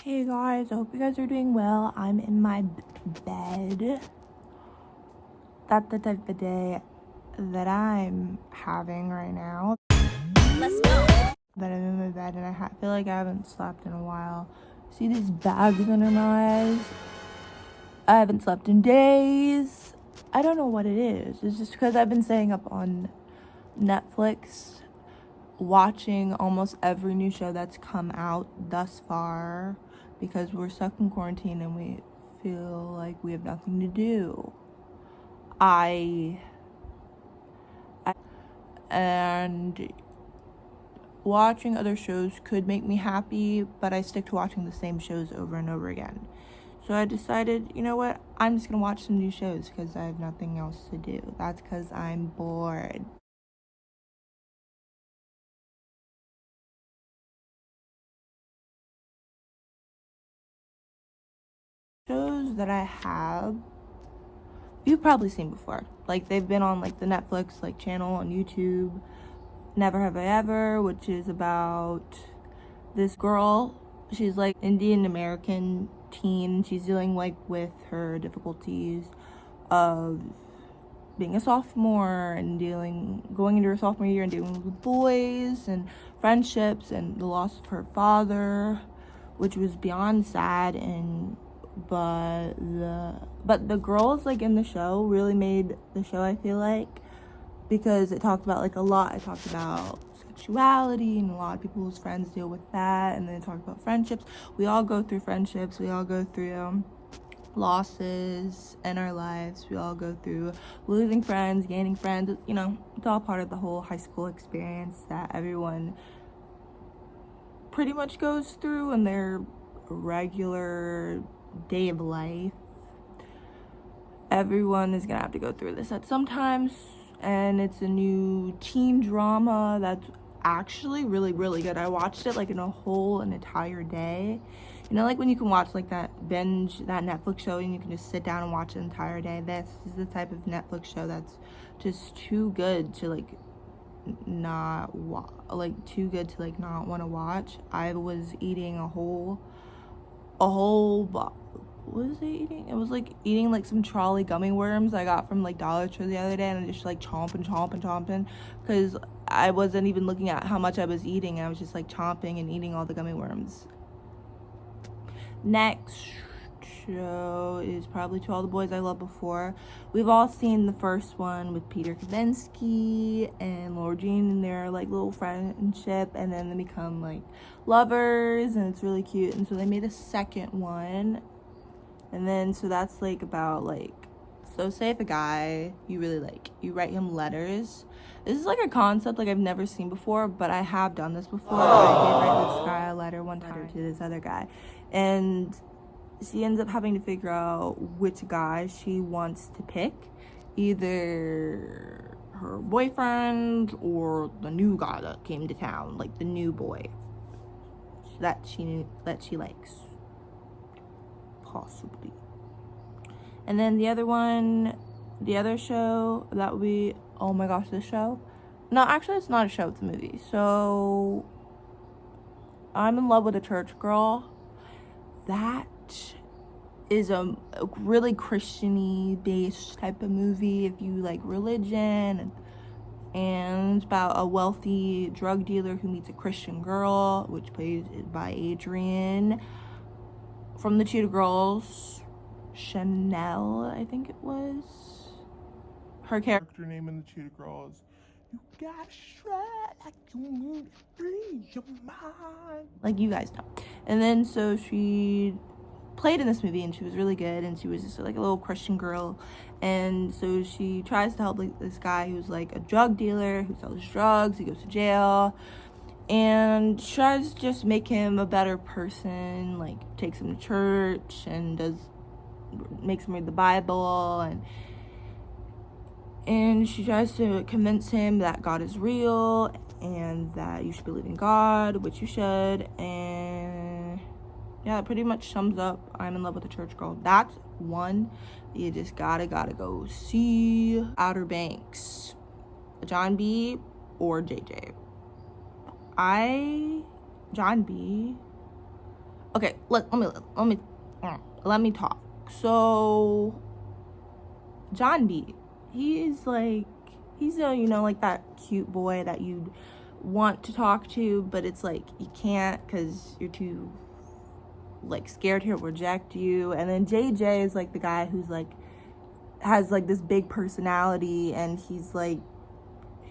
Hey guys, I hope you guys are doing well. I'm in my bed. That's the type of day that I'm having right now. Let's go. That I'm in my bed and I feel like I haven't slept in a while. See these bags under my eyes? I haven't slept in days. I don't know what it is. It's just because I've been staying up on Netflix, watching almost every new show that's come out thus far because we're stuck in quarantine and we feel like we have nothing to do. And watching other shows could make me happy, but I stick to watching the same shows over and over again. So I decided, you know what? I'm just gonna watch some new shows because I have nothing else to do. That's because I'm bored. Shows that I have you've probably seen before. Like they've been on like the Netflix like channel on YouTube. Never Have I Ever, which is about this girl. She's like Indian American teen. She's dealing like with her difficulties of being a sophomore and going into her sophomore year and dealing with boys and friendships and the loss of her father, which was beyond sad. And but the girls like in the show really made the show, I feel like, because it talked about like a lot. It talked about sexuality and a lot of people's friends deal with that, and then it talked about friendships. We all go through friendships, we all go through losses in our lives, we all go through losing friends, gaining friends. You know, it's all part of the whole high school experience that everyone pretty much goes through in their regular day of life. Everyone is gonna have to go through this at some times, and it's a new teen drama that's actually really, really good. I watched it like in an entire day. You know, like when you can watch like that binge, that Netflix show, and you can just sit down and watch an entire day. This is the type of Netflix show that's just too good to like not too good to like not want to watch. I was eating a whole what was I eating? It was like eating like some trolley gummy worms I got from like Dollar Tree the other day, and I just like chomping because I wasn't even looking at how much I was eating. I was just like chomping and eating all the gummy worms. Next show is probably To All the Boys I Loved Before. We've all seen the first one with Peter Kavinsky and Laura Jean and their like little friendship, and then they become like lovers, and it's really cute. And so they made a second one, and then so that's like about like, so say if a guy you really like, you write him letters. This is like a concept like I've never seen before, but I have done this before. I did write this guy a letter one time to this other guy, and she ends up having to figure out which guy she wants to pick, either her boyfriend or the new guy that came to town, like the new boy that she likes, possibly. And then the other show that we, oh my gosh, this show, no, actually it's not a show, it's a movie. So I'm in Love with a Church Girl. That is a really Christian-y based type of movie if you like religion, and it's about a wealthy drug dealer who meets a Christian girl, which played by Adrienne from the Cheetah Girls. Chanel, I think it was her character name in the Cheetah Girls. You gotta shred like you need to free your mind, like you guys know. And then so she played in this movie, and she was really good, and she was just like a little Christian girl. And so she tries to help like this guy who's like a drug dealer who sells drugs. He goes to jail, and tries to just make him a better person, like takes him to church and makes him read the Bible, and she tries to convince him that God is real and that you should believe in God, which you should. And yeah, it pretty much sums up I'm in Love with a Church Girl. That's one you just gotta go see. Outer Banks, John B or JJ. John B, Okay, let me talk. So John B, he's a, you know, like that cute boy that you'd want to talk to, but it's like you can't because you're too like scared he'll reject you. And then JJ is like the guy who's like has like this big personality, and he's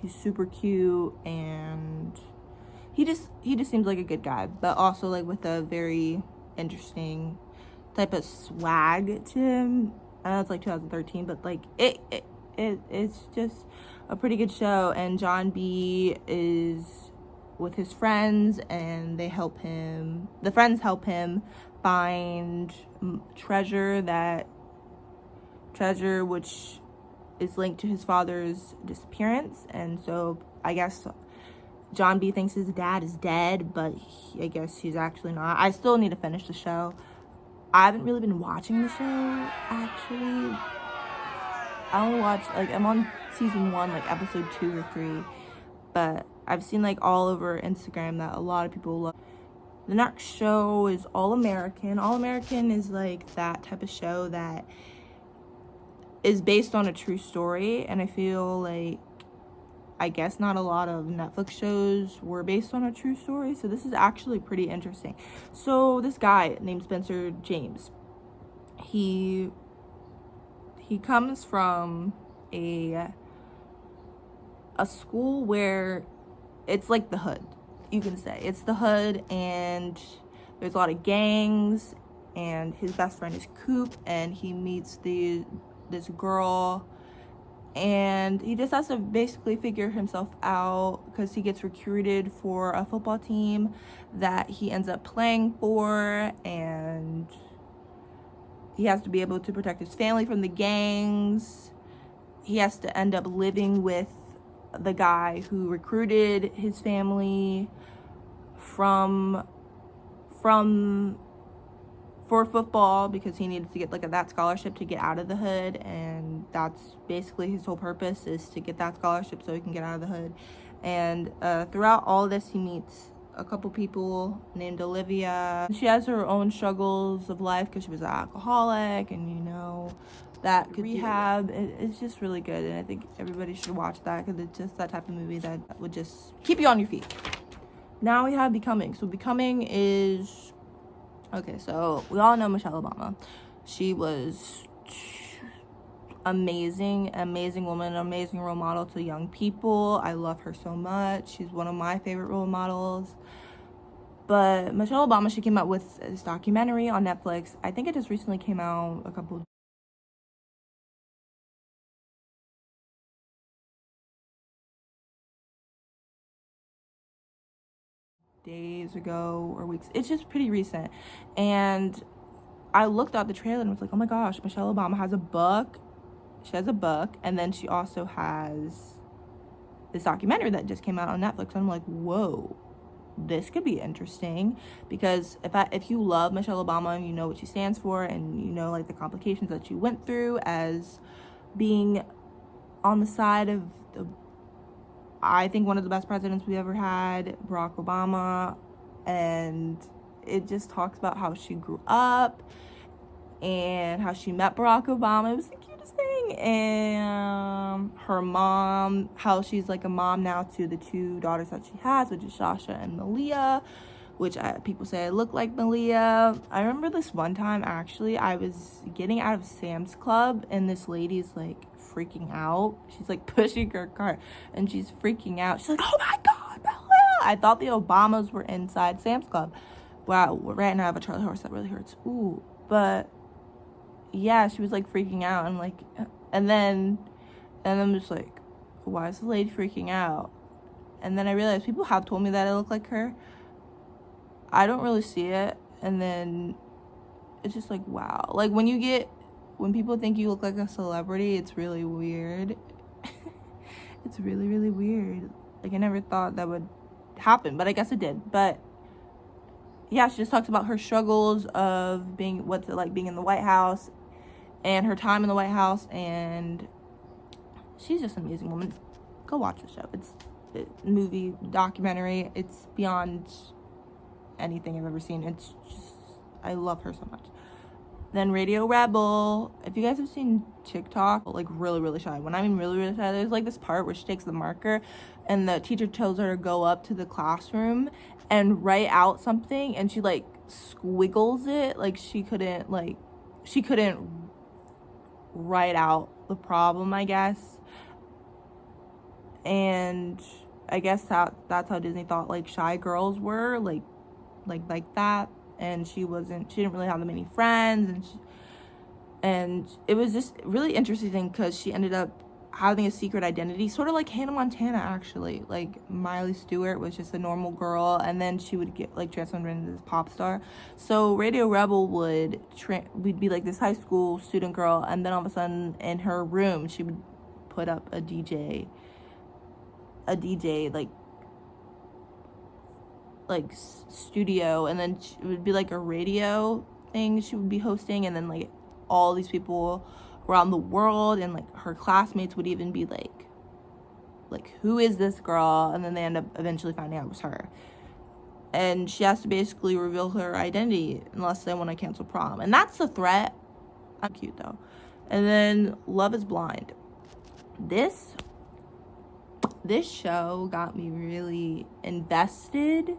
super cute, and he just seems like a good guy, but also like with a very interesting type of swag to him. I know it's like 2013, but like it's just a pretty good show. And John B is with his friends, and the friends help him find treasure which is linked to his father's disappearance. And so I guess John B thinks his dad is dead, but I guess he's actually not. I still need to finish the show. I haven't really been watching the show, actually. I only watched, like, I'm on season 1, like episode 2 or 3, but I've seen like all over Instagram that a lot of people love. The next show is All American. All American is like that type of show that is based on a true story, and I feel like, I guess not a lot of Netflix shows were based on a true story, so this is actually pretty interesting. So this guy named Spencer James, he comes from a school where it's like the hood, you can say. It's the hood, and there's a lot of gangs, and his best friend is Coop, and he meets this girl, and he just has to basically figure himself out because he gets recruited for a football team that he ends up playing for, and he has to be able to protect his family from the gangs. He has to end up living with the guy who recruited his family for football, because he needed to get like that scholarship to get out of the hood, and that's basically his whole purpose, is to get that scholarship so he can get out of the hood. And throughout all this, he meets a couple people named Olivia. She has her own struggles of life because she was an alcoholic, and you know, that rehab. It's just really good, and I think everybody should watch that because it's just that type of movie that would just keep you on your feet. Now we have Becoming. So Becoming is, okay, so we all know Michelle Obama. She was amazing woman, amazing role model to young people. I love her so much. She's one of my favorite role models. But Michelle Obama, she came out with this documentary on Netflix. I think it just recently came out a couple days ago or weeks. It's just pretty recent. And I looked at the trailer and was like, oh my gosh, Michelle Obama has a book. She has a book, and then she also has this documentary that just came out on Netflix. And I'm like, whoa, this could be interesting, because if you love Michelle Obama and you know what she stands for, and you know like the complications that she went through as being on the side of I think one of the best presidents we ever had, Barack Obama, and it just talks about how she grew up and how she met Barack Obama. It was the cutest thing. And her mom, how she's like a mom now to the 2 daughters that she has, which is Sasha and Malia, which people say I look like Malia. I remember this one time, actually, I was getting out of Sam's Club, and this lady's like freaking out. She's like pushing her cart, and she's freaking out. She's like, oh my God, Malia! I thought the Obamas were inside Sam's Club. Wow, right now I have a Charlie horse that really hurts. Ooh, but yeah, she was like freaking out, and like, and then I'm just like, why is the lady freaking out? And then I realized people have told me that I look like her. I don't really see it, and then it's just like, wow. Like when people think you look like a celebrity, it's really weird. It's really, really weird. Like I never thought that would happen, but I guess it did. But yeah, she just talks about her struggles of what's it like being in the White House, and her time in the White House, and she's just an amazing woman. Go watch the show. It's a movie, documentary. It's beyond anything I've ever seen. It's just I love her so much. Then Radio Rebel. If you guys have seen TikTok, like really shy. When I mean really shy, there's like this part where she takes the marker and the teacher tells her to go up to the classroom and write out something, and she like squiggles it. Like she couldn't write out the problem, I guess. And I guess that's how Disney thought like shy girls were, like that. And she didn't really have that many friends, and it was just really interesting because she ended up having a secret identity, sort of like Hannah Montana, actually. Like Miley Stewart was just a normal girl, and then she would get like transformed into this pop star. So Radio Rebel would be like this high school student girl, and then all of a sudden in her room she would put up a DJ like studio, and then it would be like a radio thing she would be hosting, and then like all these people around the world and like her classmates would even be like who is this girl, and then they end up eventually finding out it was her, and she has to basically reveal her identity unless they want to cancel prom, and that's the threat. I'm cute though. And then Love is Blind. This show got me really invested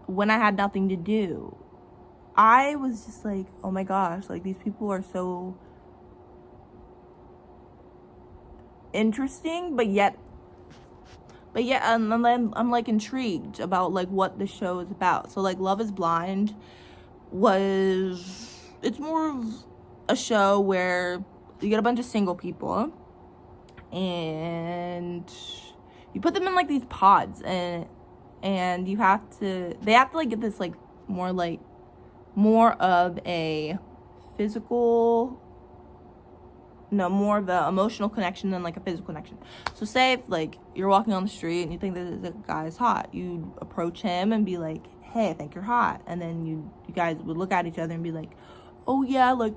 when I had nothing to do. I was just like, oh my gosh, like these people are so interesting, but yet and then I'm like intrigued about like what the show is about. So like Love is Blind it's more of a show where you get a bunch of single people and you put them in like these pods, and they have to like get this like more of a physical, no, more of an emotional connection than like a physical connection. So say if like you're walking on the street and you think that the guy is hot, you approach him and be like, hey, I think you're hot, and then you guys would look at each other and be like, oh yeah, like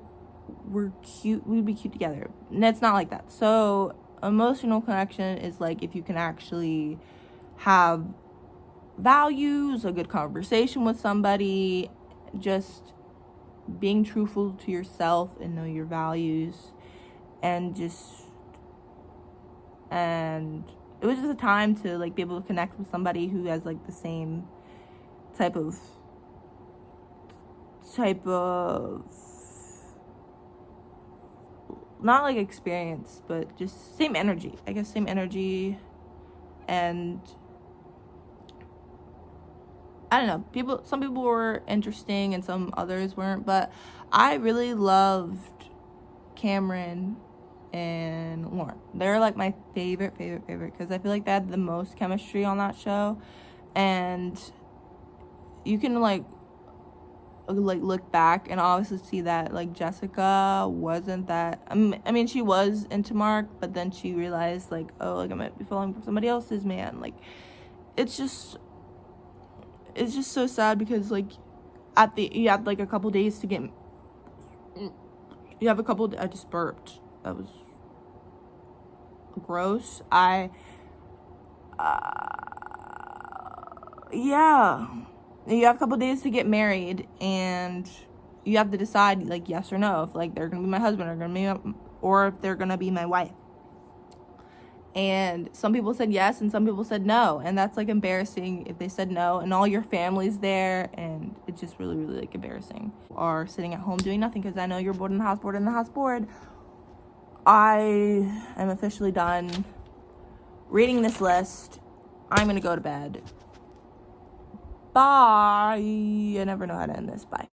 we're cute, we'd be cute together. And it's not like that. So emotional connection is like if you can actually have values, a good conversation with somebody, just being truthful to yourself and know your values, and it was just a time to like be able to connect with somebody who has like the same type of not like experience, but just same energy, I guess. And I don't know, some people were interesting and some others weren't, but I really loved Cameron and Lauren. They're like my favorite because I feel like they had the most chemistry on that show, and you can like look back and obviously see that like Jessica wasn't that, I mean she was into Mark, but then she realized like, oh, like I might be falling for somebody else's man. Like it's just so sad because like you have like a couple days to get, I just burped, that was gross. Yeah, you have a couple days to get married, and you have to decide like yes or no, if like they're gonna be my husband or if they're gonna be my wife. And some people said yes and some people said no, and that's like embarrassing if they said no and all your family's there, and it's just really like embarrassing. Or sitting at home doing nothing because I know you're bored in the house bored. I am officially done reading this list. I'm gonna go to bed. Bye. I never know how to end this. Bye.